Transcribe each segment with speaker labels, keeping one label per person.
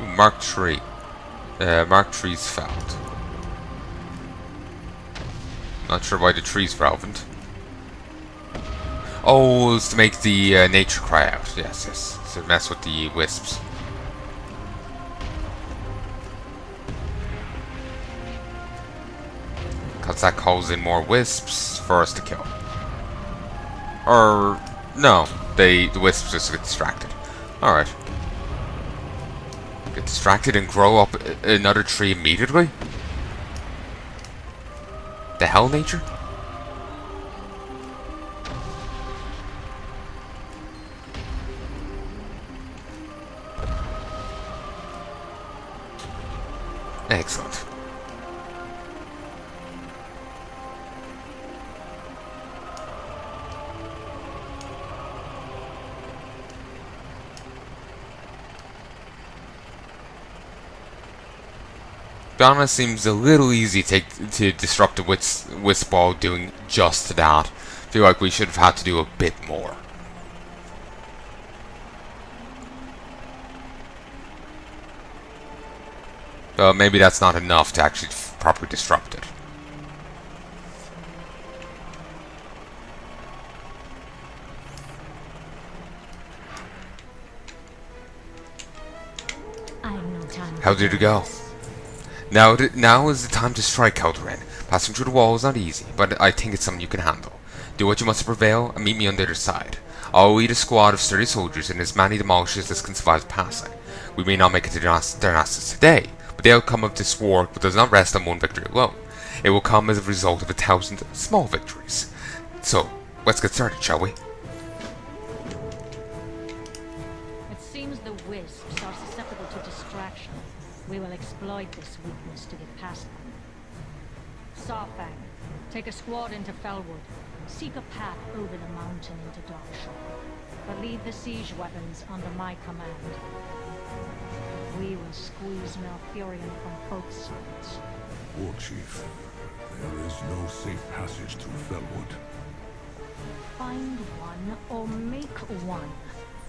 Speaker 1: Ooh, Mark 3. Mark 3's found. Not sure why the tree's relevant. Oh, it's to make the nature cry out. Yes, yes. To mess with the wisps. Because that calls in more wisps for us to kill. Or, no. The wisps just get distracted. Alright. Get distracted and grow up another tree immediately? The hell, nature? Excellent. Palnai seems a little easy to disrupt the wisp ball doing just that. Feel like we should have had to do a bit more. Maybe that's not enough to actually properly disrupt it. How did it go? Now is the time to strike, Calderin. Passing through the wall is not easy, but I think it's something you can handle. Do what you must to prevail, and meet me on the other side. I'll lead a squad of sturdy soldiers and as many demolishers as can survive the passing. We may not make it to Darnassus today, but the outcome of this war does not rest on one victory alone. It will come as a result of 1,000 small victories. So, let's get started, shall we?
Speaker 2: It seems the wisps are susceptible to distraction. We will exploit this weakness to get past them. Sawfang, take a squad into Fellwood. Seek a path over the mountain into Darkshore. But leave the siege weapons under my command. We will squeeze Malfurion from both sides.
Speaker 3: War Chief, there is no safe passage through Fellwood.
Speaker 2: Find one or make one.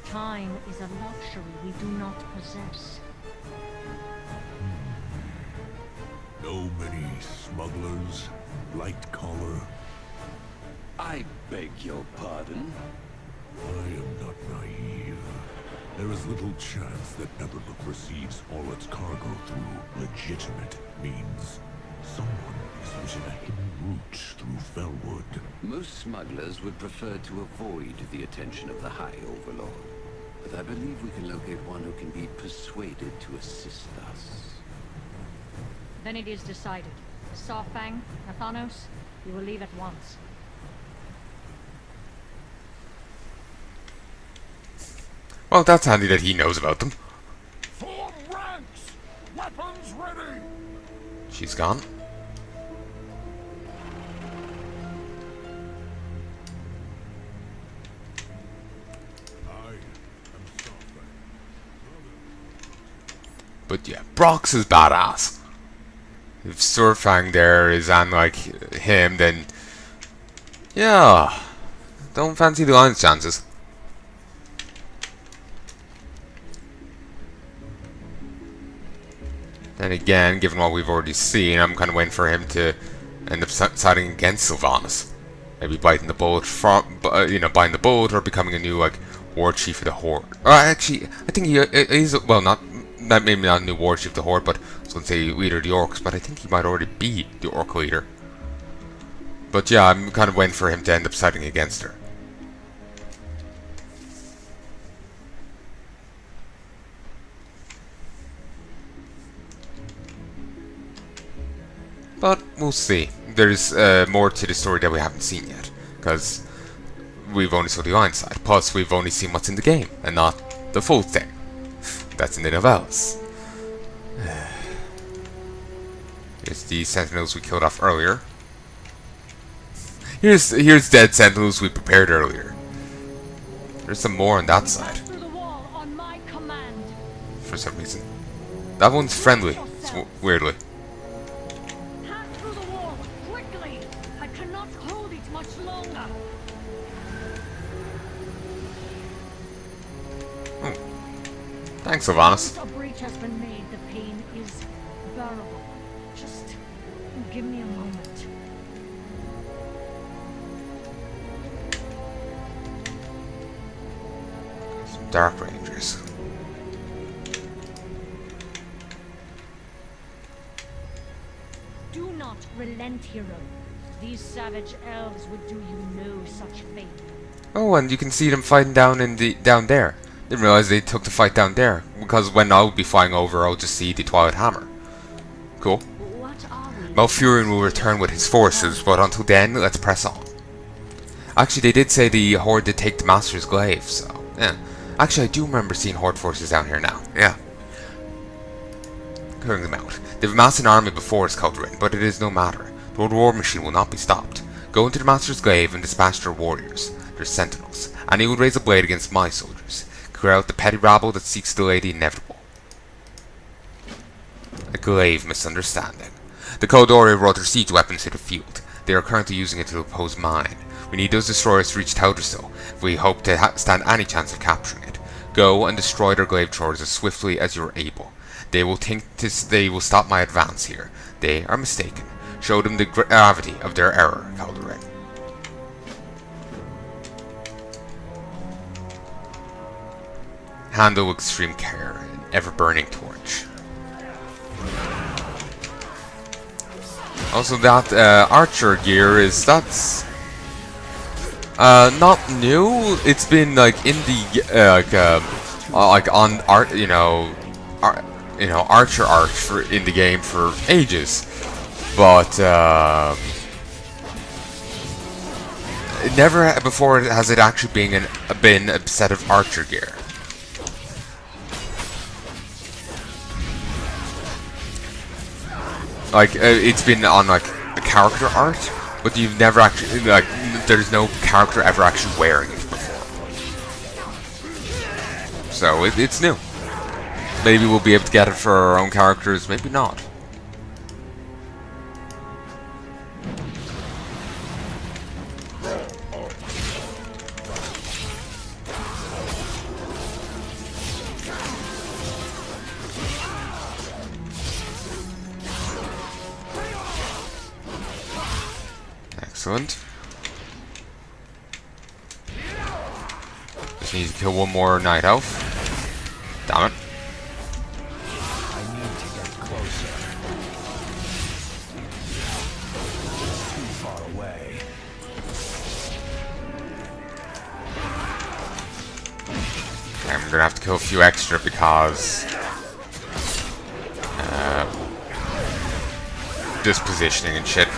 Speaker 2: Time is a luxury we do not possess.
Speaker 3: No many smugglers, light collar.
Speaker 4: I beg your pardon?
Speaker 3: I am not naive. There is little chance that Everlook receives all its cargo through legitimate means. Someone is using a hidden route through Fellwood.
Speaker 4: Most smugglers would prefer to avoid the attention of the High Overlord. But I believe we can locate one who can be persuaded to assist us.
Speaker 2: Then it is decided. Sawfang, Nathanos, you will leave at once.
Speaker 1: Well, that's handy that he knows about them.
Speaker 3: Form ranks! Weapons ready!
Speaker 1: She's gone.
Speaker 3: I am Sawfang.
Speaker 1: But yeah, Brox is badass. If Surfang there is unlike him, then yeah, don't fancy the Lion's chances. Then again, given what we've already seen, I'm kind of waiting for him to end up siding against Sylvanas. Maybe biting the bullet from, biting the bullet, or becoming a new war chief of the Horde. Or actually, I think he's well, not maybe not a new war chief of the Horde, but I was going to say leader of the Orcs. But I think he might already be the Orc leader. But yeah, I'm kind of waiting for him to end up siding against her. But we'll see. There's more to the story that we haven't seen yet, because we've only saw the Iron side. Plus, we've only seen what's in the game, and not the full thing. That's in the novellas. Here's the Sentinels we killed off earlier. Here's dead Sentinels we prepared earlier. There's some more on that side.
Speaker 2: Through the wall on my command.
Speaker 1: For some reason. That one's friendly, weirdly.
Speaker 2: Oh.
Speaker 1: Thanks, Sylvanas.
Speaker 2: A breach has been made.
Speaker 1: Dark Rangers.
Speaker 2: Do not relent, hero. These savage elves would do you no such fate.
Speaker 1: Oh, and you can see them fighting down there. Didn't realize they took the fight down there, because when I'll be flying over, I'll just see the Twilight Hammer. Cool.
Speaker 2: What are we?
Speaker 1: Malfurion will return with his forces, but until then, let's press on. Actually, they did say the Horde did take the Master's Glaive, so yeah. Actually, I do remember seeing Horde forces down here now. Yeah. Clearing them out. They've amassed an army before us, Calderin, but it is no matter. The old war machine will not be stopped. Go into the Master's Glaive and dispatch their warriors, their sentinels, and he will raise a blade against my soldiers. Clear out the petty rabble that seeks to delay the inevitable. A grave misunderstanding. The Caldori brought their siege weapons to the field. They are currently using it to oppose mine. We need those destroyers to reach Taldersil if we hope to stand any chance of capturing it. Go and destroy their glaive throwers as swiftly as you are able. They will think they will stop my advance here. They are mistaken. Show them the gravity of their error, Calderin. Handle with extreme care, an ever-burning torch. Also, that archer gear that's not new. It's been like in the like on art, archer art for in the game for ages, but never before has it actually been a set of archer gear. Like it's been on like a character art, but you've never actually like there's no character ever actually wearing it before. So it's new. Maybe we'll be able to get it for our own characters, maybe not. Excellent. Just need to kill one more night elf. Damn it.
Speaker 5: I need to get closer. Too far away.
Speaker 1: Okay, I'm gonna have to kill a few extra because just positioning and shit.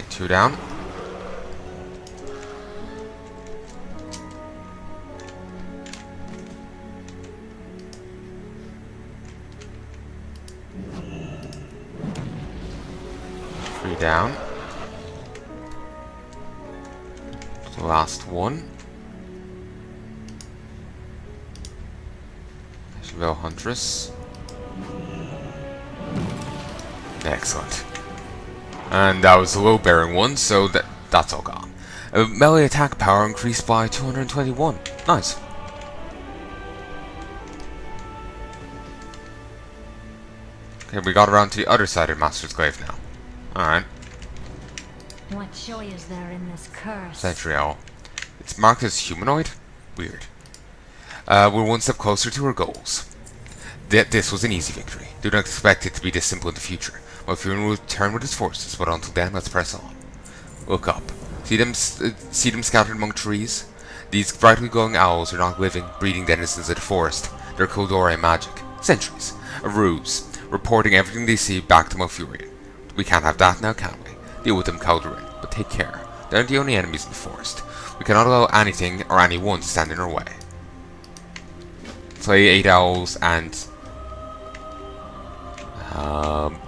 Speaker 1: Two down. Three down. The last one. Chevelle Huntress. Excellent. And that was the low-bearing one, so that's all gone. Melee attack power increased by 221. Nice. Okay, we got around to the other side of Master's Glaive now. Alright.
Speaker 2: What joy is there in this curse?
Speaker 1: Sentry Owl. It's marked as humanoid? Weird. We're one step closer to our goals. This was an easy victory. Do not expect it to be this simple in the future. Malfurion will return with his forces, but until then, let's press on. Look up. See them scattered among trees? These brightly glowing owls are not living, breeding denizens of the forest. They're Kildore magic. Sentries. A ruse. Reporting everything they see back to Malfurion. We can't have that now, can we? Deal with them, Calderin, but take care. They aren't the only enemies in the forest. We cannot allow anything or anyone to stand in our way. Play 8 owls and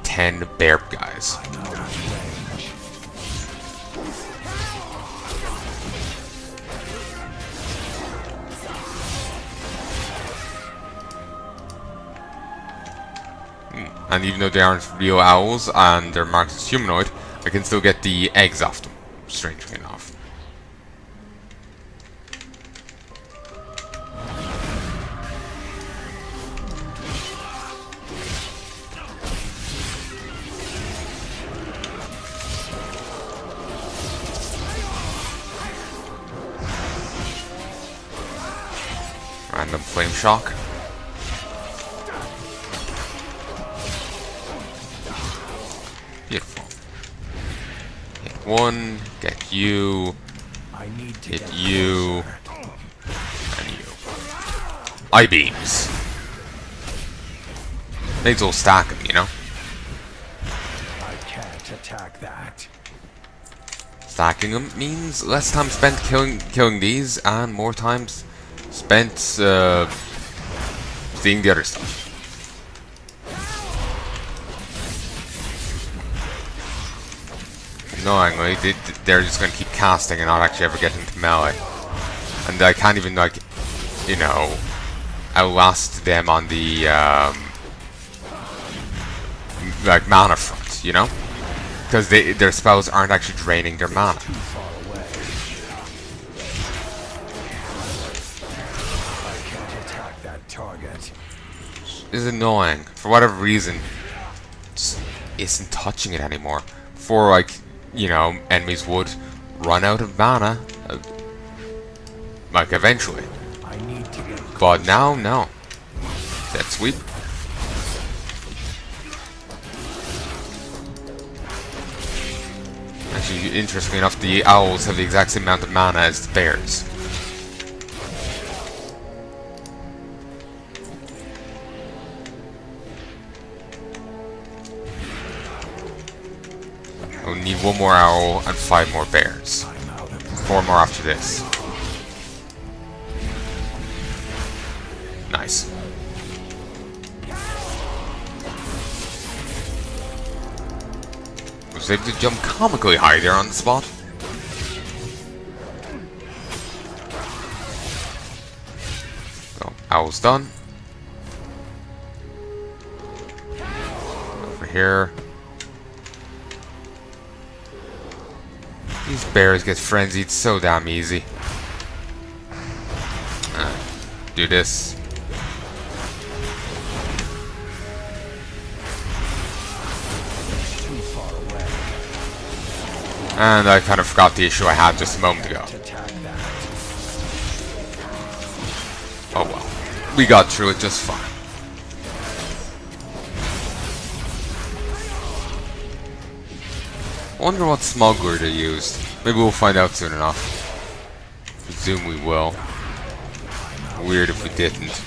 Speaker 1: 10 bear guys. And even though they aren't real owls and they're marked as humanoid, I can still get the eggs off them, strangely enough. Flame shock. Beautiful. Hit one, get you,
Speaker 5: I need to
Speaker 1: hit
Speaker 5: get
Speaker 1: you,
Speaker 5: closer.
Speaker 1: and you. Eye beams. Things will stack them, you know?
Speaker 5: I can't attack that.
Speaker 1: Stacking them means less time spent killing these and more time spent seeing the other stuff. Annoyingly, they're just going to keep casting and not actually ever get into melee. And I can't even, like, you know, outlast them on the, like, mana front, you know? Because their spells aren't actually draining their mana.
Speaker 5: Too far away. I can't attack that target.
Speaker 1: Is annoying. For whatever reason, just isn't touching it anymore. Before, like, you know, enemies would run out of mana, like, eventually.
Speaker 5: I need to get
Speaker 1: But now, no. Dead sweep. Actually, interestingly enough, the owls have the exact same amount of mana as the bears. We'll need one more owl and 5 more bears. 4 more after this. Nice. Was able to jump comically high there on the spot. So, owl's done. Over here. These bears get frenzied so damn easy. Do this.
Speaker 5: too far away.
Speaker 1: And I kind of forgot the issue I had just a moment ago.
Speaker 5: Attack that.
Speaker 1: Oh well. We got through it just fine. I wonder what smuggler they used. Maybe we'll find out soon enough. Presume we will. Weird if we didn't.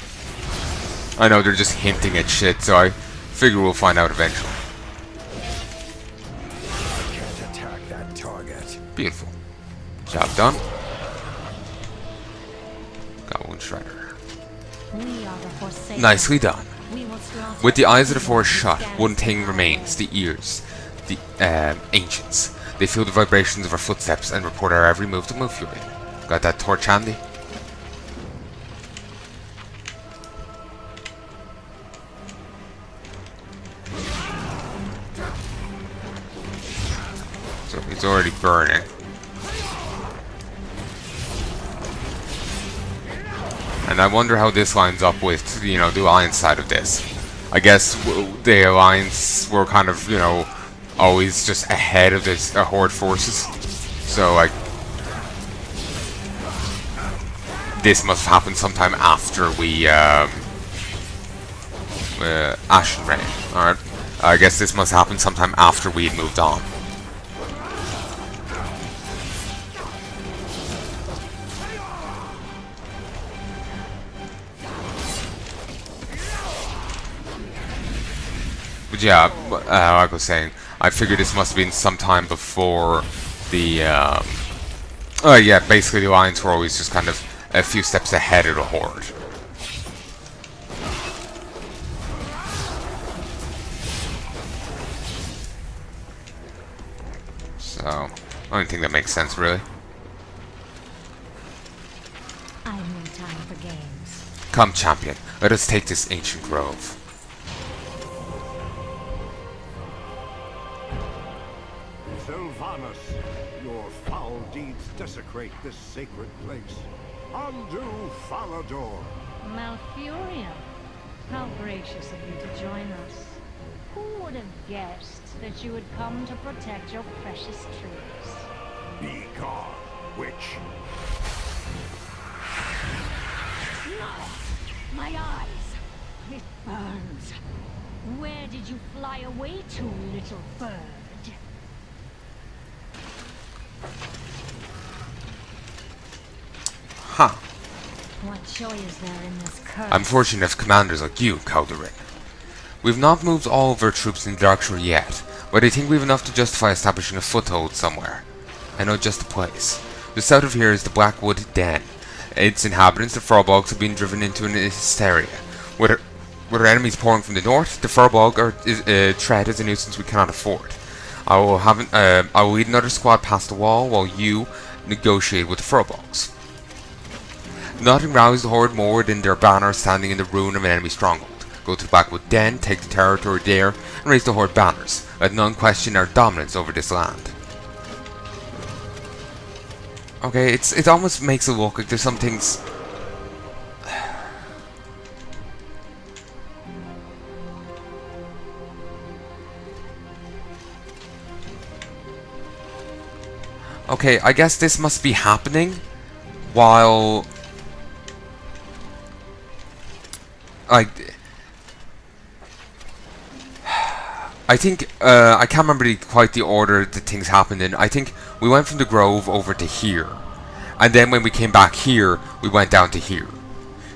Speaker 1: I know they're just hinting at shit, so I figure we'll find out eventually.
Speaker 5: I can't attack that target.
Speaker 1: Beautiful. Job done. Got one shredder.
Speaker 2: We are the Forsaken.
Speaker 1: Nicely done.
Speaker 2: We will slaughter
Speaker 1: With the eyes of the
Speaker 2: everyone
Speaker 1: forest
Speaker 2: who
Speaker 1: shut,
Speaker 2: stands
Speaker 1: one thing
Speaker 2: in
Speaker 1: remains, the ears. The ancients. They feel the vibrations of our footsteps and report our every move to move fury. Got that torch handy? So it's already burning. And I wonder how this lines up with, you know, the alliance side of this. I guess the alliance were kind of, you know, always just ahead of this horde forces. So, like, this must have happened sometime after we, Ashen Rain. Alright. I guess this must happen sometime after we had moved on. But yeah, like I was saying, I figured this must have been sometime before the, oh yeah, basically the Alliance were always just kind of a few steps ahead of the Horde. So, I don't think that makes sense, really.
Speaker 2: I have no time for games.
Speaker 1: Come, champion, let us take this ancient grove.
Speaker 3: Sylvanus, your foul deeds desecrate this sacred place. Undo Falador.
Speaker 2: Malfurion, how gracious of you to join us. Who would have guessed that you would come to protect your precious trees?
Speaker 3: Be gone, witch.
Speaker 2: My eyes! It burns. Where did you fly away to, little bird?
Speaker 1: Huh.
Speaker 2: What joy is there in this curse?
Speaker 1: I'm fortunate to have commanders like you, Calderin. We've not moved all of our troops in the direction yet, but I think we've enough to justify establishing a foothold somewhere. I know just the place. Just south of here is the Blackwood Den. Its inhabitants, the Furbolgs, have been driven into an hysteria. With our enemies pouring from the north, the Furbolg threat is a nuisance we cannot afford. I will lead another squad past the wall while you negotiate with the Furbolgs. Nothing rallies the horde more than their banner standing in the ruin of an enemy stronghold. Go to the Blackwood Den, take the territory there, and raise the horde banners. Let none question our dominance over this land. Okay, it almost makes it look like there's some things. Okay, I guess this must be happening while, like, I think, I can't remember quite the order that things happened in. I think we went from the Grove over to here. And then when we came back here, we went down to here.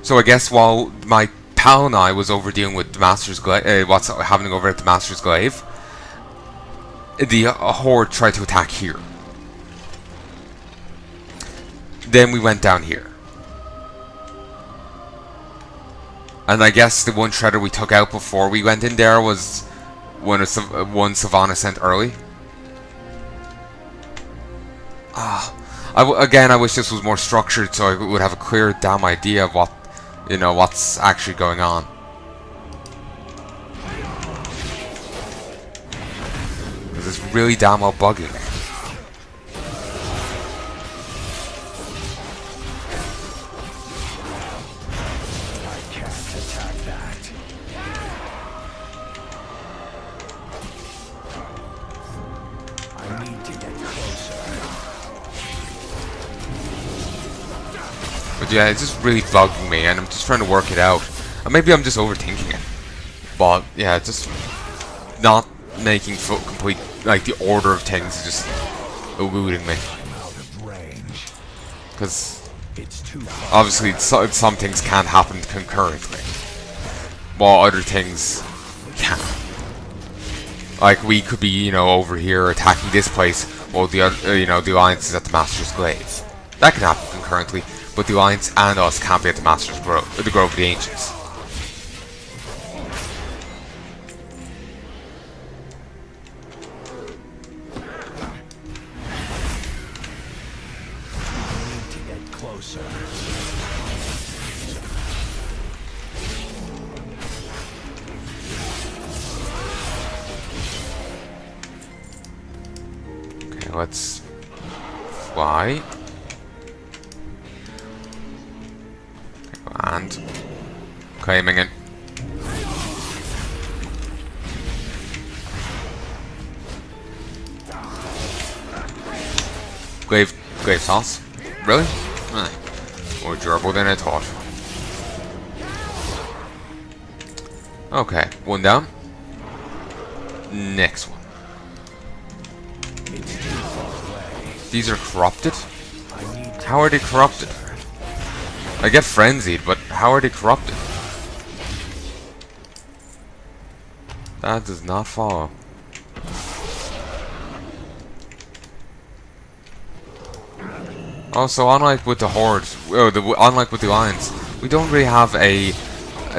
Speaker 1: So I guess while my Palnai was over dealing with the Master's Glaive, what's happening over at the Master's Glaive, the Horde tried to attack here. Then we went down here. And I guess the one shredder we took out before we went in there was one Savannah sent early. Again, I wish this was more structured so I would have a clear damn idea of what's actually going on. Because it's really damn well bugging me. Yeah, it's just really bugging me, and I'm just trying to work it out. Or maybe I'm just overthinking it. But yeah, just not making complete, like, the order of things is just eluding me. Because obviously some things can't happen concurrently, while other things can. Like, we could be, over here attacking this place while the the Alliance is at the Master's Glaive. That can happen concurrently. But the Alliance and us can't be at the Master's Grove, the Grove of the Ancients.
Speaker 5: To get closer.
Speaker 1: Okay, let's fly. And claiming it. Glaive sauce? Really? More durable than I thought. Okay, one down. Next one. These are corrupted? How are they corrupted? I get frenzied, but how are they corrupted? That does not follow. Also, unlike with the Horde, unlike with the Alliance, we don't really have a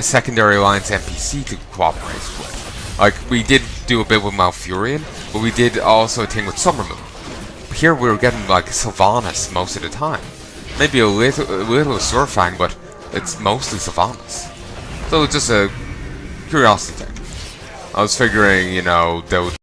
Speaker 1: secondary Alliance NPC to cooperate with. Like, we did do a bit with Malfurion, but we did also a thing with Summermoon. Here we were getting, like, Sylvanas most of the time. Maybe a little Surfang, but it's mostly Sylvanas. So it's just a curiosity thing. I was figuring, they would